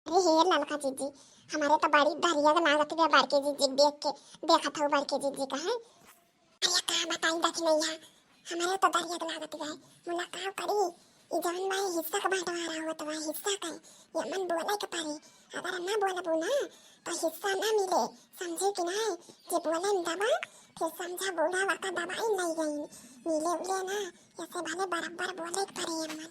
अरे हे ललका जीजी, हमारे तो बड़ी दरिया के लागत है बड़के जीजी देख के। देखा था बड़के जीजी का है। अरे का बताई दख नहीं है, हमारे तो दरिया के लागत है। मुला का करी ई जवन में हिस्सा का बंटवारा हुआ तो वह हिस्सा का ये मन बोले के पारे। अगर ना बोलबो ना तो हिस्सा ना मिले, समझे कि नहीं? जे बोले न दबा फिर समझा बोला वाका दवाई नहीं गई मिले उले ना, ऐसे भले बराबर बोले के पारे मन।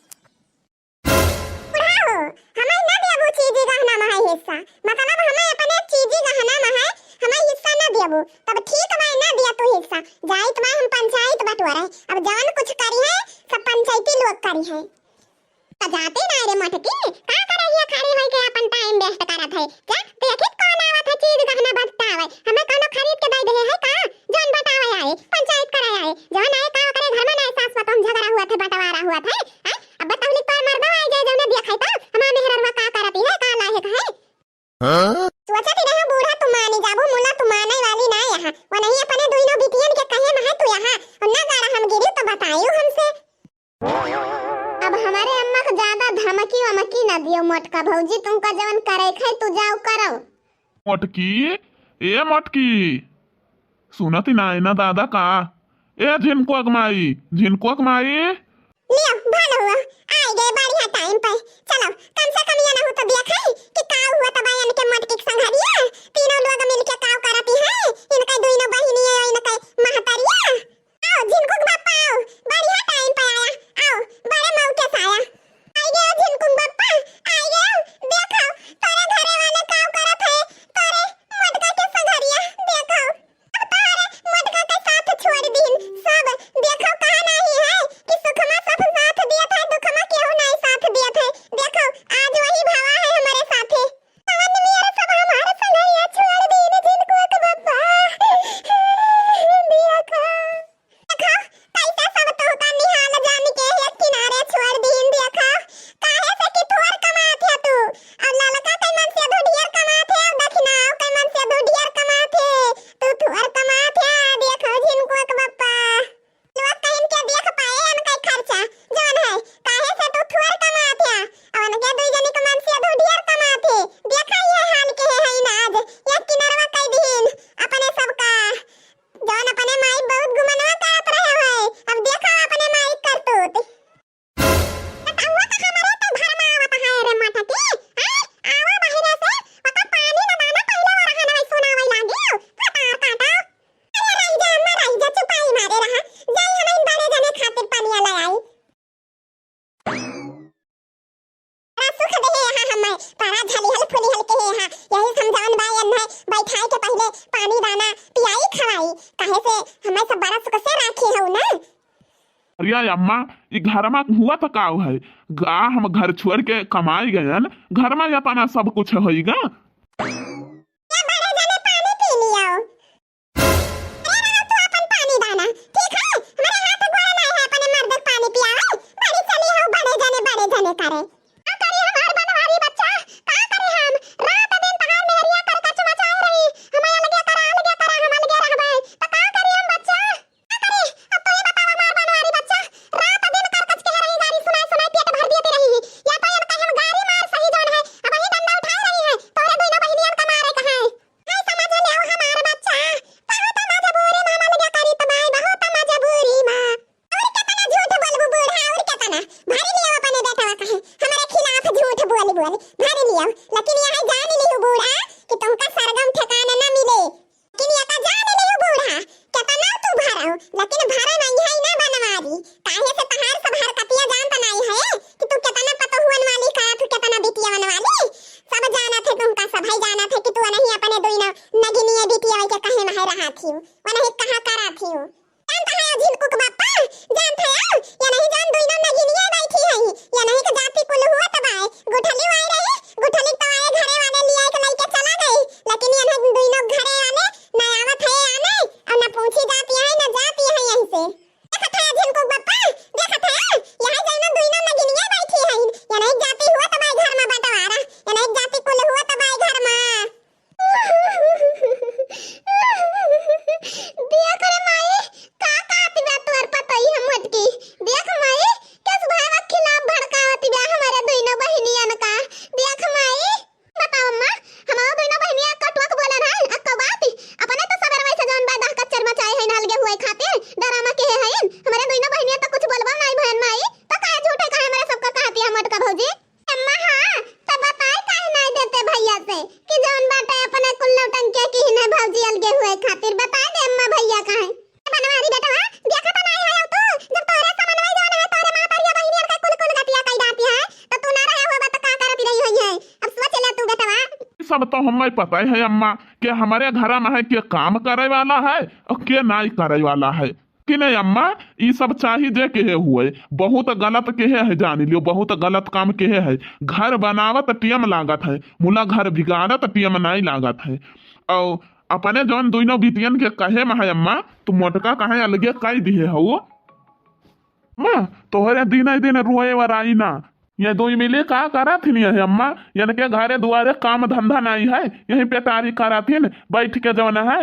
बुढ़ाओ हमें ना देबो चीजी गहना में है हिस्सा, मतलब हमें अपने चीजी गहना में है हमें हिस्सा ना देबो। तब ठीक है ना दिया तो हिस्सा जाई तो हम पंचायत बंटवारा है। अब जवन कुछ करी है सब पंचायती लोग करी है। तो जाते ना रे मटकी का करे ये खड़ी होई के अपन टाइम वेस्ट करत है। जा देखित कौन आवत है चीज गहना बंटावे, हमें कोनो खरीद के दे दे है का? जौन बंटावे आए पंचायत कराए आए जौन आए का करे घर में ना सास पतम झगड़ा हुआ थे बंटवारा हुआ था। हां अब बताओ तो मर्दवा आ जाए जौन देखै तो हमार मेहरवा का करती है का लाए है। हां सोचत रहे बूढ़ा तू मानी जाबो मुला तू माने वाली ना यहां वो नहीं अपने दुइनो बिटियन के कहे में है तू यहां और ना गाड़ा हम गिरी तो बताइयो हमसे। अब हमारे अम्मा को ज्यादा धमकी वमकी न दियो मोटका भौजी, तुमका जवन करे खाए तू जाओ करो। मटकी ए मटकी सुनती ना ना दादा का ए झिनको अगमाई लियो भालो हुआ आई गए बढ़िया टाइम पे। चलो कम से कम ये ना हो तो देखा कि का हुआ तो बयान के मटकी के संघरिया तीनों लोग मिलके काव करती है। इनका दोनों बहिनी है इनका महतरिया आओ झिनको बापा आओ बढ़िया टाइम पे आया। आओ बड़े मौके से आया आई गए झिनको बापा आई गए। देखो तारे घरे वाले काव करत है तारे मटका के संघरिया देखो अब तारे मटका के साथ छोड़ दीन सब देखो कहा नहीं है कि सुखमा सब साथ दिया था दुखमा केहू नहीं साथ दिया था। देखो आज वही भावा है हमारे साथे पवन मेरे सब हमारे संघरिया छोड़ दीन जिनको के बाबा देखो कैसा सब तो का निहाल जान के एक किनारे छोड़ दीन। देखो काहे से कि थोर कमात है तू और ललका के मन से ढूढियर कमात है और दक्षिणाओ के मन से ढूढियर कमात है तू थोर कमात है। देखो जिनको के बाबा लोग कहीं के देख पाए अनका खर्चा जवन है काहे से तू थोर कमात है और उनके दुई जनी के मन से ढूढियर कमात है। देखा ये हाल के है ना आज एक किनारवा कई दिन अपने सबका जवन अपने माई बहुत गुमनवा करत रहे है। अब देखो अपने माई करतूत बताओ तो हमारे तो घर में आवत है रे मटकी आवा बहिरे से पता पानी न दाना पहले वो रहना वही सोनावई लागी पतार काटा। अरे रही जा चुपाई मारे रहा जाई हम इन बड़े जने खातिर पानी ले आई सुख दे यहां हम पारा झली हल फुली हल के यहां यही समझावन बायन है बैठाई के पहले पानी दाना पियाई खवाई काहे से हमें सब बड़ा सुख से राखी हो ना। अरे अम्मा ये घर में हुआ तो का है गा हम घर छोड़ के कमाई गए घर में अपना सब कुछ होइगा। ये बड़े जने पानी पी लियो अरे रहो तू अपन पानी दाना ठीक है हमारे हाथ गोड़ा नहीं है अपने मर्द पानी पियावे बड़ी चली हो बड़े जने करे का करी हमार बनवारी बच्चा का करी हम रात दिन तहार मेहरिया कर कच मचाए रही हमारे लगे करा हम लगे रहबे तो का करी हम बच्चा का करी। अब तो ये बताओ हमार बनवारी बच्चा रात दिन कर कच के रही गाड़ी सुनाई पेट भर देती रही या तो ये हम गाड़ी मार सही जोन है अब वही डंडा उठा रही है तोरे दोनों बहिनियन का मारे कहां है समझ ले आओ हमार बच्चा बहुत मजबूरी मां लगे करी तबाई बहुत मजबूरी मां और कितना झूठ बोलबू बूढ़ा और कितना भारी लियो अपने बेटा कहे हमारे खिलाफ झूठ बोली भारी लियो लेकिन यह जान लियो बूढ़ा कि तुमका सरगम ठिकाना न मिले लेकिन यह का जान लियो बूढ़ा कितना तू भराओ लेकिन भरा नहीं है ना बनवारी काहे से तहार सब हरकतियां जानता नहीं है कि तू कितना पतहुवन वाली का तू कितना बिटियावन वाली सब जाना थे तुमका सब है जाना थे कि तू नहीं अपने दुइनो नगिनिए बिटिया के कहे में रहा थी वो नहीं कहा करा थी जानता है झिनको के बापा जानता है या नहीं जान दुइनो नगिनिए बैठी है या नहीं के जाति कुल हुआ तबाए गुठली आई रही गुठली तबाए घरे वाले लिए के लेके चला गई लेकिन ये दुइनो घरे वाले ना आवत है आने और ना पूछी जाती है ना जाती है यहीं से देखत है झिनको बापा देखत है यहां जाइनो दुइनो नगिनिए बैठी है या नहीं जाति हुआ तबाए घर में बंटवारा या नहीं जाति कुल हुआ तबाए घर में देख रे माई का आती बा तोर पता ही हम मटकी देख माई किस भाई के खिलाफ भड़कावती बा हमारे दोनों बहिनियन का देख सब तो हमें पता ही है अम्मा कि हमारे घर में है के काम करे वाला है और के नहीं करे वाला है कि नहीं अम्मा। ये सब चाहिए दे के हुए बहुत गलत के है जान लियो, बहुत गलत काम के है। घर बनावत टीएम लागत है, मुला घर बिगाड़त टीएम नहीं लागत है। और अपने जौन दोनों बिटियन के कहे में है अम्मा, तू मोटका कहे अलगे कह दिए हो माँ तोहरे दिन दिन रुए वराई ना। ये दो मिले का करा थी है अम्मा, यानी के घरे दुआरे काम धंधा नहीं है, यहीं पे तारी करा थी बैठ के जौन है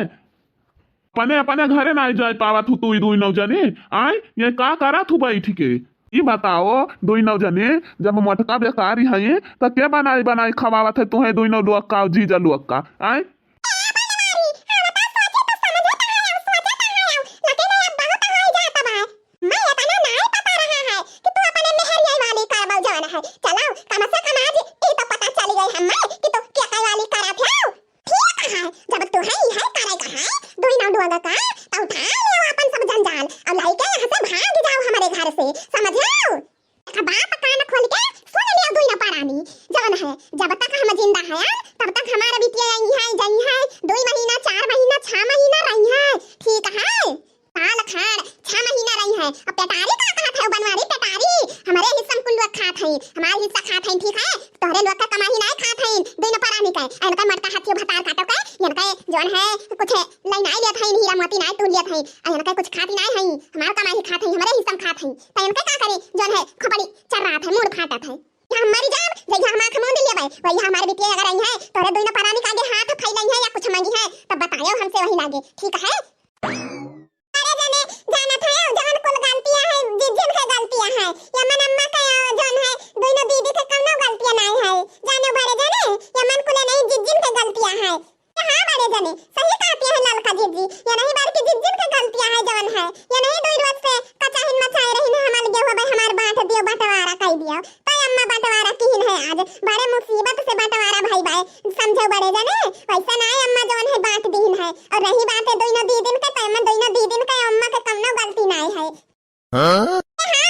अपने अपने घरे नहीं जा पावा तू दुई नौजनी आय ये का करा तू बैठ के। ये बताओ दुई नौजनी जब मोटका बेकारी है तो के बनाई बनाई खवावत है तुम्हें दुई नौ लुअक्का जीजा लुअक्का आय। जब तक हम जिंदा है तब तक हमारा बिटिया यही है जही है 2 महीना 4 महीना 6 महीना रही है, ठीक है साल खाड़ 6 महीना रही है। अब पेटारी का कहा था बनवारी पेटारी हमारे हिस्सा कुल लोग खात हैं, हमारे हिस्सा खात हैं, ठीक है तोहरे लोग का कमाई नहीं खात हैं दिन परानी का इनका मटका हाथी भतार काटो के इनका जोन है कुछ लई नहीं लेत हैं हीरा मोती नहीं तू लेत हैं इनका कुछ खाती नहीं है, हमारा कमाई खात हैं हमारे हिस्सा खात हैं तो इनका का करे जोन है खपड़ी चर रहा था मूड फाटत है हमारी जान जैसे हम आंख मूंद लिए भाई वही हमारे बिटिया अगर आई है तोरे दोनों परानी का आगे हाथ फैलाई है या कुछ मांगी है तब बताओ हमसे वही लागे, ठीक है। अरे जाने जाना था जान कुल गलतियां है जिन के गलतियां है यमन अम्मा का जोन है दोनों दीदी के कौनो गलतियां नहीं है जाने बड़े जाने यमन कुल नहीं जिन के गलतियां है। हां बड़े जाने सही कहती है ललका जीजी या नहीं बार की जिन के गलतियां है जोन है या नहीं दो रोज से कच्चा हिन मचाए रही है हमार गेहूं भाई हमार बांट दियो बंटवारा कह दियो अम्मा बंटवारा किन है आज बड़े मुसीबत से बंटवारा भाई भाई समझो बड़े जाने वैसा ना अम्मा जोन है बांट दीन है और रही बात है दोनों दी दिन का तो दोनों दी दिन का अम्मा का कमनो गलती नहीं है। हां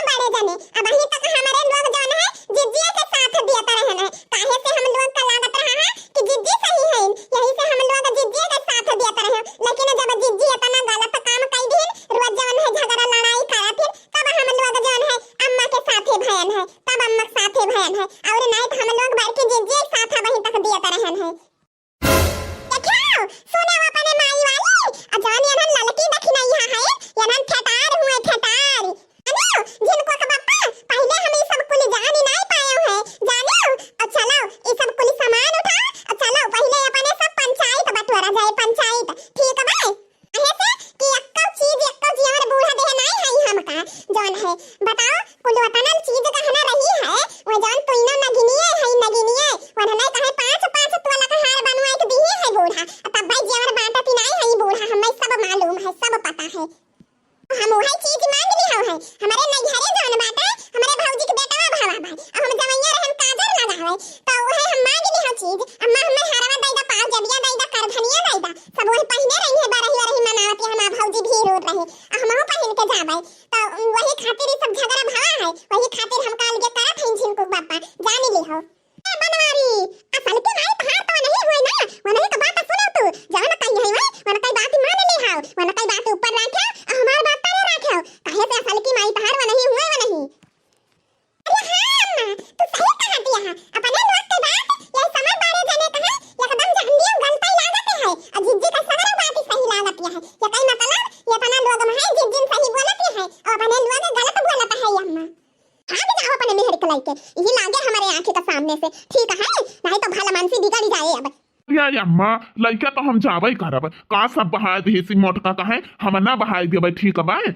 बड़े जाने अब अभी तक हमारे लोग जोन है जिज्जी के साथ दिया रहे हैं काहे से हम लोग का लागत रहा है कि जिज्जी सही है यही से हम लोग जिज्जी के साथ दिया रहे हैं, लेकिन जब जिज्जी इतना गलत काम कर दी रोज जोन है झगड़ा लड़ाई करा फिर तब हम लोग जोन है अम्मा के साथ भयन है तब अम्मा के साथ भयन है और नहीं तो हम लोग बैठ के जिज्जी साथ वहीं तक दिया रहे हैं। देखो सुने अपने माई वाली अजान यहन ललकी देखी नहीं है यहन ठटार हुए ठटार अनियो जिनको का पापा पहले हम ये सब कुल जान ही नहीं पाए हैं जानियो और चलो ये सब कुल सामान उठा और चलो पहले अपने सब पंचायत बटवारा जाए पंचायत, ठीक है भाई ऐसे कि अक्का चीज और बूढ़ा देह नहीं है हमका जोन है बताओ कुल वतनल चीज कहना रही है वो जोन तुइनो नगिनिए है नगिनिए वनने कहे 5 तोला का हार बनवाए के दिए है बूढ़ा तब भाई जेवर बांटती नहीं है बूढ़ा हमें सब मालूम है सब पता है हम वही चीज मांग ली है हमारे नहीं घरे जोन बाटा हमारे भौजी के बेटा भावा भाई और हम जवैया रहन काजर लगावे तो वही हम मांग ली है चीज अम्मा हमें हरवा दैदा पाव जबिया दैदा करधनिया दैदा सब वही पहने रही है बरही मनावती हमार भौजी भी रोत रही हमहु पहन के जाबै तो वही खातिर सब झगड़ा भावा है वही खातिर हम काल के करत हैं जिनको बापा जान ली हो ए बनवारी असल के भाई तहार तो नहीं होई ना वनही तो बात सुनो तू जान कहीं है वन कई बात मान ले हां वन कई बात ऊपर रखे हमार बात नहीं रखे काहे से असल की माई तहार वनही हुए वनही। अरे हां अम्मा तू सही कहती है अपने लोग के बात ये समझ बारे जाने कहा एकदम जान लियो गलती लागत है अजीजी का सगरा बात सही लागत है ये कई मतलब ये तना लोग में है जिन सही बोलती है और अपने लोग गलत बोलता है अम्मा। हां जाओ अपने मेहर के लाइके ये लागे हमारे आंखें का सामने से, ठीक है नहीं तो भला मानसी बिगड़ जाए अब। या अम्मा लइका तो हम जाबै करब का सब बहाय देसी मोटका कहे हम ना बहाय देबै, ठीक है भाई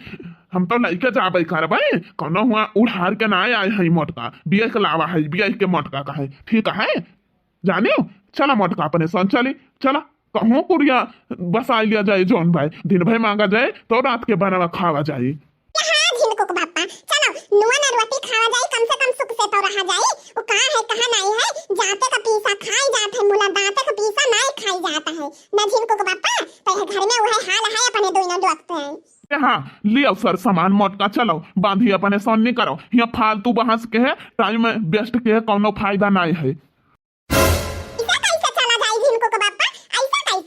हम तो लइका जाबै करबै कोनो हुआ उड़ार के ना आए है मोटका बिया के लावा है बिया के मोटका कहे, ठीक है जानियो चला मोटका अपने संग चली चला कहूँ कुड़िया बस आ लिया जाए जोन भाई दिन भर मांगा जाए तो रात के बनवा खावा जाए। नुआ न रोटी खावा जाए कम से कम सुख से तो रहा जाए वो कहां है कहां नहीं है जाते का पीसा खाई जात है मुला दांते का पीसा नहीं खाई जाता है न जिनको को बापा तो घर में वह हाल है अपने दोनों दोस्त हैं। हाँ लियो सर सामान मोटका चलो बांधी अपने सोन नहीं करो यहाँ फालतू बहस के है टाइम वेस्ट के कोनो फायदा नहीं है। कैसे चला जाए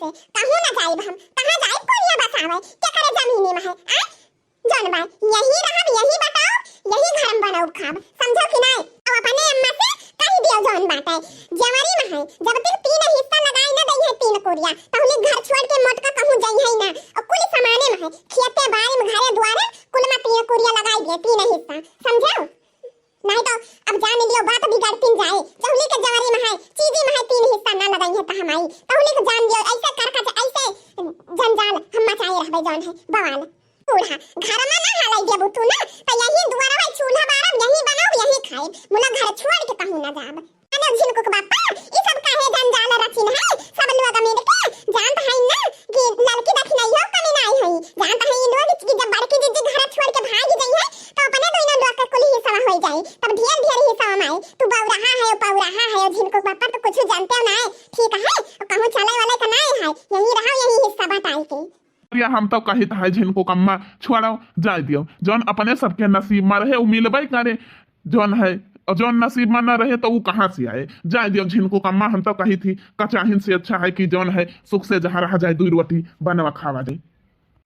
से कहूं ना जाइब हम कहां जाइब कोरिया बसावे क्या करे जमीनी में है आ जौन बा यही रहब यही बताओ यही घर में बनाओ खाब समझो कि नहीं अब अपने अम्मा से कह दियो जौन बात है जवारी में है जब तक तीन हिस्सा लगाई ना दई है तीन कोरिया तहुली घर छोड़ के मोटका कहूं जाई है ना और कुल समाने में है खेते बाड़ी में घरे द्वारे कुल में तीन कोरिया लगाई दिए तीन हिस्सा समझो नहीं तो अब जान लियो बात बिगड़ती जाए जहुली के जवारी में है चीजी में है तीन हिस्सा ना लगाई है त हमारी तहुली को जान दियो ऐसे कर ऐसे जंजाल हम मचाए रहबे जौन है बवाल बूढ़ा घर में ना हालाई देबू तू ना तो यही दुआरा में चूल्हा बारब यही बनाओ यही खाए मुला घर छोड़ के कहूं ना जाब अने झिनको के बापा ई सब काहे जंजाल रचिन है सब लोग मिल के जानत है ना कि लड़की देख नहीं हो कमी नहीं है जानत है इन लोग कि जब बड़की दीदी घर छोड़ के भाग गई है तो अपने दोनों लोग का कुल हिस्सा हो जाए तब ढेर ढेर हिस्सा में तू बौराहा है पौराहा है झिनको के बापा तो कुछ जानते हो ना ठीक है कहूं चले वाले का नहीं है यही रहो यही हिस्सा बताई के या हम तो कहित है जिनको कम्मा छोड़ो जाए दियो जौन अपने सबके नसीब में रहे वो मिलबे करे जौन है और जौन नसीब में न रहे तो वो कहाँ से आए जाए दियो जिनको कम्मा हम तो कही थी कचाहिन से अच्छा है कि जौन है सुख से जहाँ रहा जाए 2 रोटी बनवा खावा जाए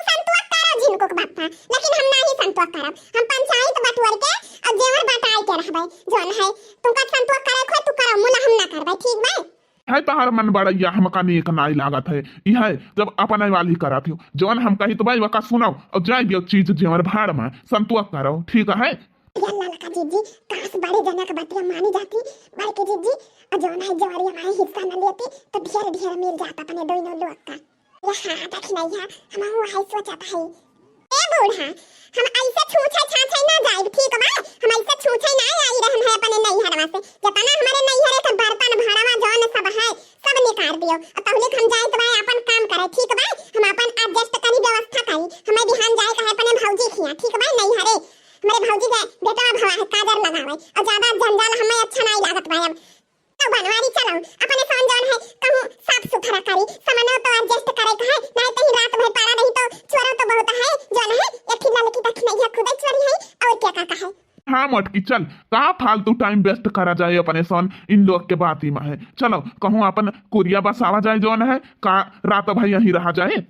संतोष करो जिनको के बापा लेकिन हम नहीं संतोष करब हम पंचायत बटवर के और जेवर बटाई के रहबे जौन है तुमका संतोष करे खो तू करो मुला हम ना करबे ठीक बा है तहार मन बड़ैया हमका नीक नाई लागत है ई है जब अपने वाली करा थी जौन हम कही तो भाई वका सुनाओ और जाए दियो चीज जेवर भाड़ में संतोष करो ठीक है यल्ला लका जीजी काश बड़े जना का बतिया मानी जाती बड़के जीजी और जौन है जवारी हमारे हिस्सा न लेती तो ढेर ढेर मिल जाता अपने दोनों लोग का ये हां तक नहीं है हम वो है सोचता है ए बूढ़ा हम ऐसे छूछे छाछे ना जाए ठीक बा हम ऐसे छूछे ना आई रहन है अपने नहीं हरवा से जतना हमारे नहीं हरे के बर्तन भाड़वा जौन सब है सब निकाल दियो और तहुले हम जाए तो भाई अपन काम करे ठीक बा हम अपन एडजस्ट करी व्यवस्था करी हमें बिहान जाए कहे अपने भौजी खिया ठीक बा नहीं हरे हमारे भौजी के बेटा भवा है काजर लगावे और ज्यादा जंजाल हमें अच्छा नहीं लागत भाई अब तो बनवारी चलो अपने सान जौन है कहूं साफ सुथरा करी सामानो तो एडजस्ट करे कहे नहीं तो ही रात भर पारा रही तो चोरो तो बहुत है जौन है एक खिला लकी तक नहीं है खुद चोरी है और क्या का है हाँ मटकी चल कहाँ फालतू टाइम वेस्ट करा जाए अपने सन इन लोग के बात ही में है चलो कहूँ अपन कुरिया बसावा जाए जौन है का रात भाई यहीं रहा जाए